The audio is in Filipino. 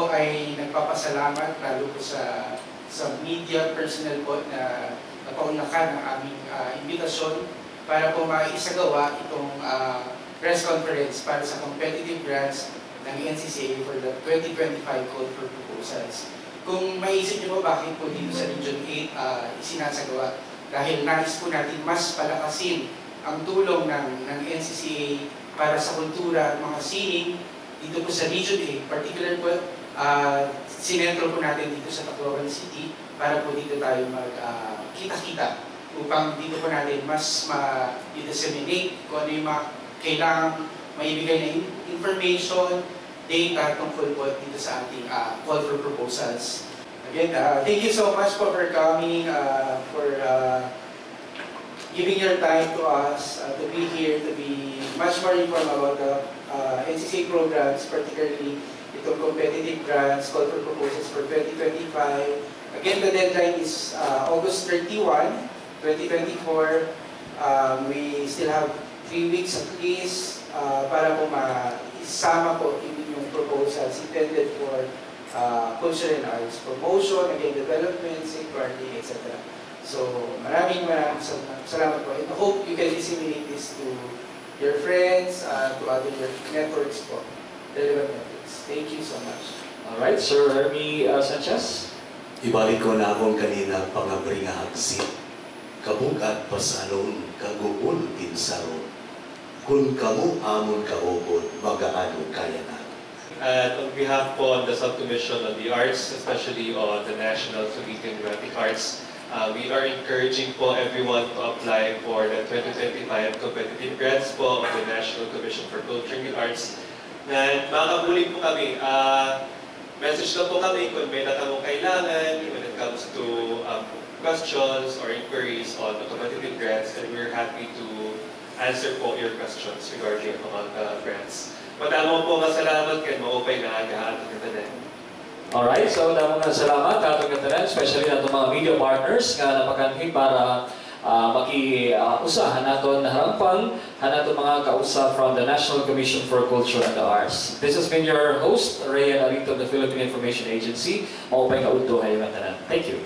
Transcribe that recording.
ako ay nagpapasalamat lalo po sa media personnel po na napaunlakan ng aming imbitasyon para po maisagawa itong press conference para sa competitive grants ng NCCA for the 2025 call for proposals. Kung maisip niyo po bakit po dito sa Region 8 isinasagawa, dahil nais po natin mas palakasin ang tulong ng NCCA para sa kultura at mga sining dito po sa Region 8, particular po sinentro po natin dito sa Tacloban City para po dito tayo magkita-kita upang dito po natin mas ma-disseminate kung ano yung mga kailangang maibigay na information, data tungkol po dito sa ating call for proposals. Again, thank you so much for coming, for giving your time to us, to be here, to be much more informed about the NCCA programs, particularly itong competitive grants, call for proposals for 2025. Again, the deadline is August 31, 2024. We still have 3 weeks at least para po isama po yung proposals intended for culture and arts promotion, again, development, safeguarding, etc. So, maraming salamat po. And I hope you can disseminate this to your friends, to other networks po, relevant networks. Thank you so much. Alright, Sir Hermie Sanchez. Ibalik ko na akong kanina pangabri nga hagsit. Kabugat pasalon, kaguol pinsaron. Kung kamu amon kaugod, magaano kaya na. And on behalf po on the Subcommission on the Arts, especially on the National Philippine Dramatic Arts, we are encouraging po everyone to apply for the 2025 competitive grants po of the National Commission for Culture and Arts. Na makakabuli po kami, message na po kami kung may natanong kailangan when it comes to questions or inquiries on the competitive grants, and we're happy to answer po your questions regarding mga grants. Madamo po nga salamat kay maupay na agahan ng tanan. Alright, so damo nga salamat atong tanan, especially atong mga media partners nga napakanhi para makiusahan naton harampang hanaton mga kausa from the National Commission for Culture and the Arts. This has been your host, Rhea Narito of the Philippine Information Agency. Maupay kaudto hayo tanan. Thank you.